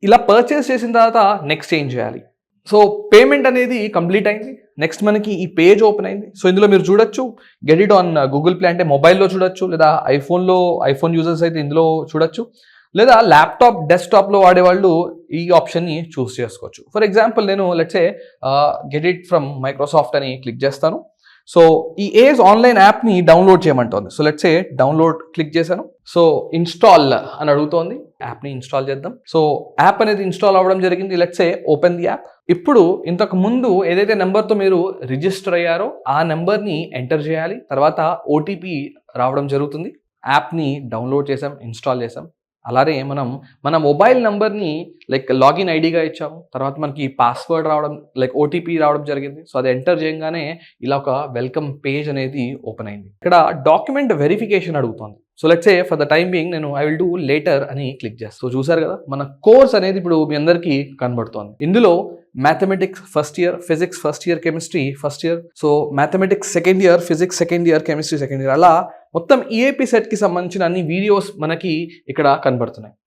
ఇలా పర్చేస్ చేసిన తర్వాత నెక్స్ట్ ఏం చేయాలి? సో పేమెంట్ అనేది కంప్లీట్ అయింది. నెక్స్ట్ మనకి ఈ పేజ్ ఓపెన్ అయింది. సో ఇందులో మీరు చూడొచ్చు, get it on Google play అంటే మొబైల్లో చూడొచ్చు, లేదా ఐఫోన్ యూజర్స్ అయితే ఇందులో చూడొచ్చు, లేదా ల్యాప్టాప్ డెస్క్టాప్లో వాడేవాళ్ళు ఈ ఆప్షన్ని చూస్ చేసుకోవచ్చు. ఫర్ ఎగ్జాంపుల్ నేను let's say get it from Microsoft అని క్లిక్ చేస్తాను. సో ఈ ఏజ్ ఆన్లైన్ యాప్ని డౌన్లోడ్ చేయమంటోంది. సో లెట్సే డౌన్లోడ్ క్లిక్ చేశాను. సో ఇన్స్టాల్ అని అడుగుతోంది. యాప్ని ఇన్స్టాల్ చేద్దాం. సో యాప్ అనేది ఇన్స్టాల్ అవ్వడం జరిగింది. Let's say open the app. ఇప్పుడు ఇంతకు ముందు ఏదైతే నెంబర్తో మీరు రిజిస్టర్ అయ్యారో ఆ నెంబర్ని ఎంటర్ చేయాలి. తర్వాత ఓటీపీ రావడం జరుగుతుంది. యాప్ని డౌన్లోడ్ చేసాం, ఇన్స్టాల్ చేసాం. అలానే మన మొబైల్ నెంబర్ని లైక్ లాగిన్ ఐడిగా ఇచ్చాము. తర్వాత మనకి పాస్వర్డ్ రావడం, లైక్ ఓటీపీ రావడం జరిగింది. సో అది ఎంటర్ చేయగానే ఇలా ఒక వెల్కమ్ పేజ్ అనేది ఓపెన్ అయింది. ఇక్కడ డాక్యుమెంట్ వెరిఫికేషన్ అడుగుతుంది. So let's say for the time being నేను ఐ విల్ డూ లేటర్ అని క్లిక్ చేస్తాను. సో చూసారు కదా, మన కోర్స్ అనేది ఇప్పుడు మీ అందరికీ కనబడుతోంది. ఇందులో mathematics first year, physics first year, chemistry first year, so mathematics second year, physics second year, chemistry second year, అలా మొత్తం ఈఏపీ సెట్కి సంబంధించిన అన్ని వీడియోస్ మనకి ఇక్కడ కనబడుతున్నాయి.